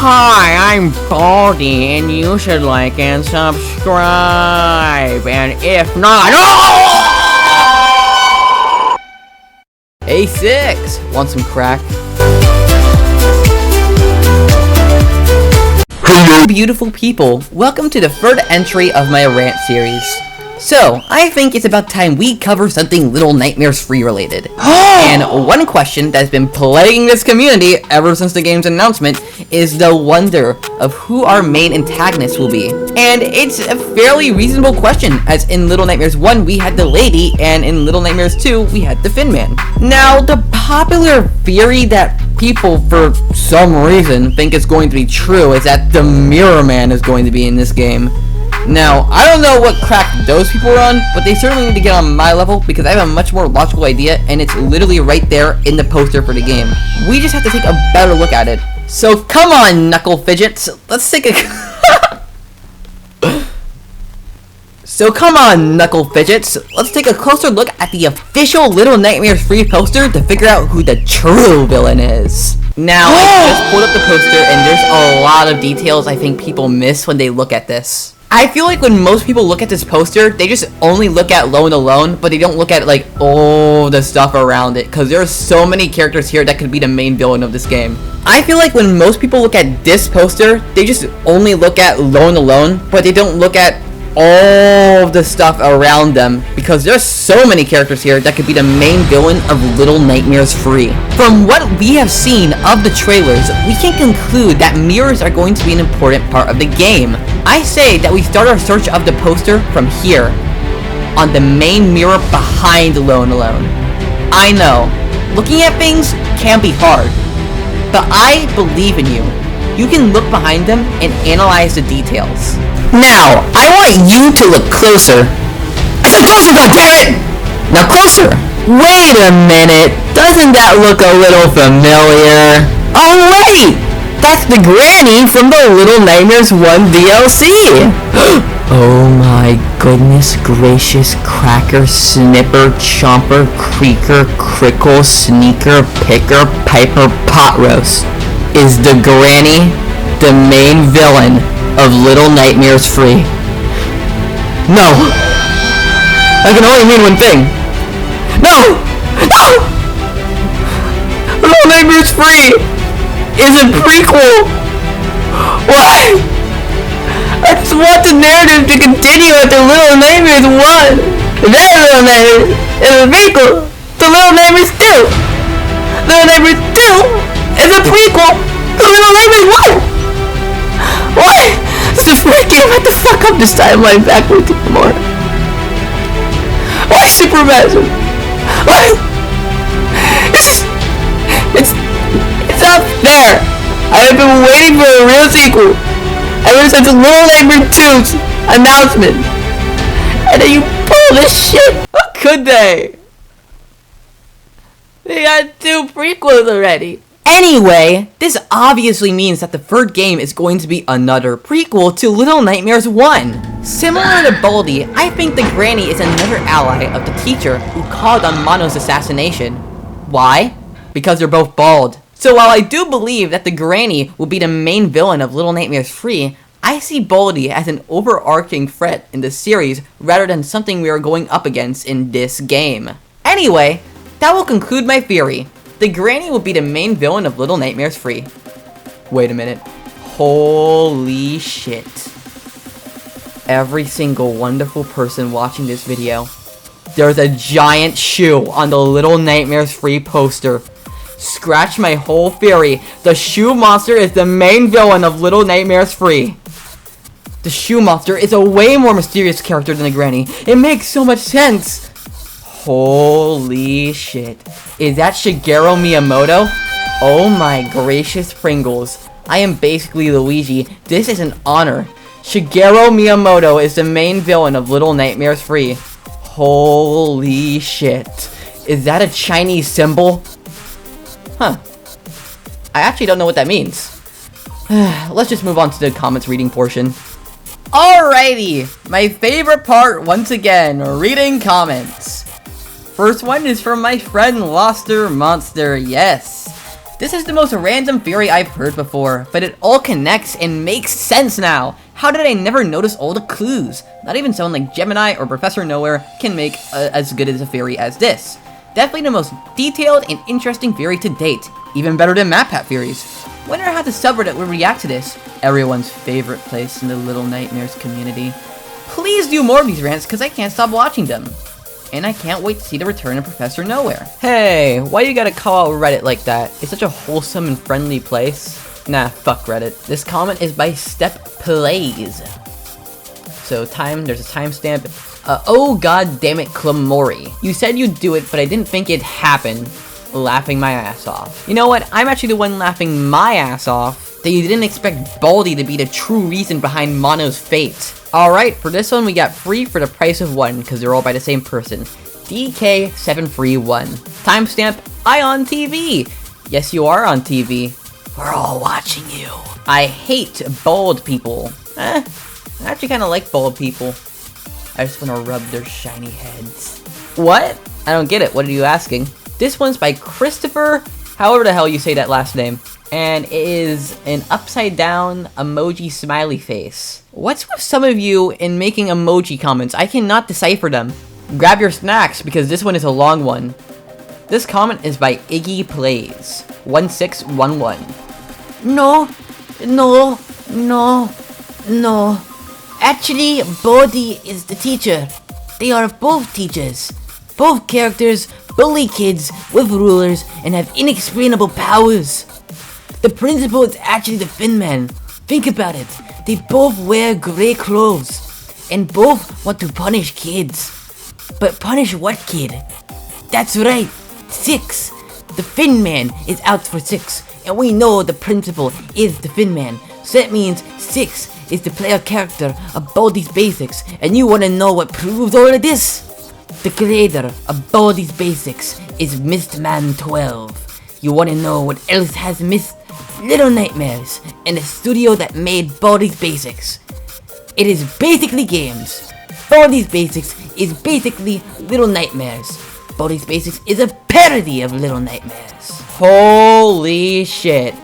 Hi, I'm Baldy, and you should like and subscribe. And if not, Hey 6, want some crack? Hello beautiful people, welcome to the third entry of my rant series. So, I think it's about time we cover something Little Nightmares Free related. And one question that's been plaguing this community ever since the game's announcement is the wonder of who our main antagonist will be. And it's a fairly reasonable question, as in Little Nightmares 1 we had the lady, and in Little Nightmares 2 we had the Fin Man. Now, the popular theory that people for some reason think is going to be true is that the Mirror Man is going to be in this game. Now, I don't know what crack those people are on, but they certainly need to get on my level because I have a much more logical idea, and it's literally right there in the poster for the game. We just have to take a better look at it. So come on, knuckle fidgets, let's take a let's take a closer look at the official Little Nightmares Free poster to figure out who the true villain is. Now, I just pulled up the poster, and there's a lot of details I think people miss when they look at this. I feel like when most people look at this poster, they just only look at Lone Alone, but they don't look at like all the stuff around it, because there are so many characters here that could be the main villain of this game. I feel like when most people look at this poster, they just only look at Lone Alone, but they don't look at all the stuff around them, because there's so many characters here that could be the main villain of Little Nightmares Free. From what we have seen of the trailers, we can conclude that mirrors are going to be an important part of the game. I say that we start our search of the poster from here, on the main mirror behind Lone Alone. I know, looking at things can be hard, but I believe in you. You can look behind them and analyze the details. Now, I want you to look closer. I said closer, goddammit! Now closer! Wait a minute, doesn't that look a little familiar? Oh wait! That's the granny from the Little Nightmares 1 DLC! Oh my goodness gracious, cracker, snipper, chomper, creaker, crickle, sneaker, picker, piper, pot roast. Is the granny the main villain of Little Nightmares Free? No! That can only mean one thing. No! No! Little Nightmares Free is a prequel! Why? I just want the narrative to continue after Little Nightmares 1. That Little Nightmares is a prequel to Little Nightmares 2. Little Nightmares 2 is a prequel to Little Nightmares 1. Why? It's the first game had to fuck up this timeline backwards anymore. Why Supermassive? Why? It's not fair. I have been waiting for a real sequel ever since Little Nightmares 2's announcement. And then you pull this shit. What could they? They got 2 prequels already. Anyway, this obviously means that the third game is going to be another prequel to Little Nightmares 1. Similar to Baldy, I think the granny is another ally of the teacher who called on Mono's assassination. Why? Because they're both bald. So while I do believe that the granny will be the main villain of Little Nightmares Free, I see Baldy as an overarching threat in the series rather than something we are going up against in this game. Anyway, that will conclude my theory. The granny will be the main villain of Little Nightmares Free. Wait a minute. Holy shit. Every single wonderful person watching this video, there's a giant shoe on the Little Nightmares Free poster. Scratch my whole theory. The shoe monster is the main villain of Little Nightmares Free. The shoe monster is a way more mysterious character than the granny. It makes so much sense. Holy shit. Is that Shigeru Miyamoto? Oh my gracious Pringles. I am basically Luigi. This is an honor. Shigeru Miyamoto is the main villain of Little Nightmares Free. Holy shit. Is that a Chinese symbol? Huh. I actually don't know what that means. Let's just move on to the comments reading portion. Alrighty. My favorite part once again, reading comments. First one is from my friend Loster Monster. Yes. This is the most random theory I've heard before, but it all connects and makes sense now. How did I never notice all the clues? Not even someone like Gemini or Professor Nowhere can make as good as a theory as this. Definitely the most detailed and interesting theory to date. Even better than MatPat theories. Wonder how the subreddit would react to this. Everyone's favorite place in the Little Nightmares community. Please do more of these rants because I can't stop watching them. And I can't wait to see the return of Professor Nowhere. Hey, why you gotta call out Reddit like that? It's such a wholesome and friendly place. Nah, fuck Reddit. This comment is by Step Plays. So there's a timestamp. Oh god damn it, Qlomorey. You said you'd do it, but I didn't think it'd happen. Laughing my ass off. You know what? I'm actually the one laughing my ass off that you didn't expect Baldi to be the true reason behind Mono's fate. Alright, for this one we got 3 for the price of 1 because they're all by the same person. DK731. Timestamp, I on TV. Yes, you are on TV. We're all watching you. I hate bald people. I actually kind of like bald people. I just want to rub their shiny heads. What? I don't get it. What are you asking? This one's by Christopher, however the hell you say that last name. And it is an upside down emoji smiley face. What's with some of you in making emoji comments? I cannot decipher them. Grab your snacks because this one is a long one. This comment is by YAYYY Plays 1611. No. Actually, Baldi is the teacher. They are both teachers. Both characters bully kids with rulers and have inexplainable powers. The principal is actually the Thin Man. Think about it. They both wear gray clothes and both want to punish kids. But punish what kid? That's right, 6. The Thin Man is out for 6, and we know the principal is the Thin Man. So that means 6 is the player character of Baldi's Basics, and you want to know what proves all of this? The creator of Baldi's Basics is Mistman12. You want to know what else has missed? Little Nightmares, and the studio that made Baldi's Basics. It is basically games. Baldi's Basics is basically Little Nightmares. Baldi's Basics is a parody of Little Nightmares. Holy shit.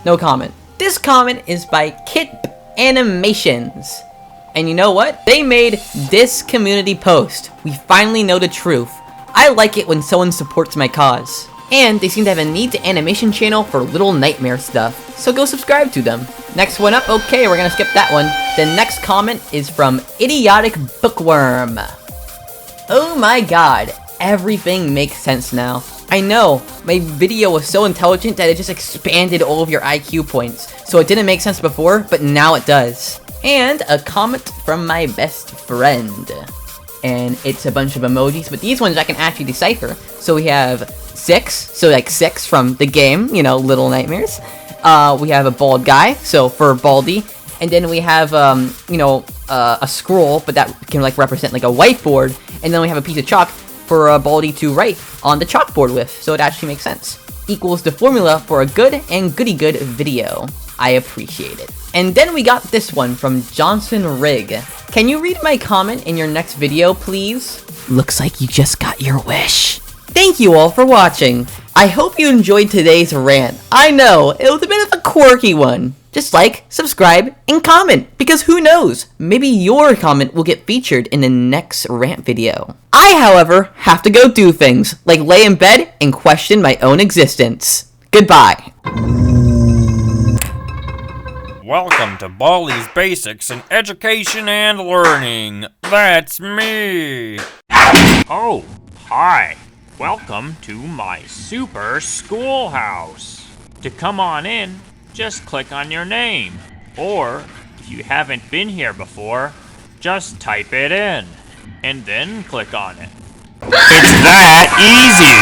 No comment. This comment is by Kit Animations. And you know what? They made this community post. We finally know the truth. I like it when someone supports my cause. And they seem to have a neat animation channel for Little Nightmare stuff. So go subscribe to them. Next one up, okay, we're gonna skip that one. The next comment is from Idiotic Bookworm. Oh my god, everything makes sense now. I know, my video was so intelligent that it just expanded all of your IQ points. So it didn't make sense before, but now it does. And a comment from my best friend. And it's a bunch of emojis, but these ones I can actually decipher. So we have 6, so like 6 from the game, you know, Little Nightmares. We have a bald guy, so for Baldi. And then we have, a scroll, but that can like represent like a whiteboard. And then we have a piece of chalk for Baldi to write on the chalkboard with. So it actually makes sense. Equals the formula for a good and goody-good video. I appreciate it. And then we got this one from Johnson Rig. Can you read my comment in your next video, please? Looks like you just got your wish. Thank you all for watching. I hope you enjoyed today's rant. I know, it was a bit of a quirky one. Just like, subscribe, and comment, because who knows, maybe your comment will get featured in the next rant video. I, however, have to go do things, like lay in bed and question my own existence. Goodbye. Welcome to Baldi's Basics in Education and Learning. That's me. Oh, hi. Welcome to my super schoolhouse. To come on in, just click on your name. Or, if you haven't been here before, just type it in. And then click on it. It's that easy.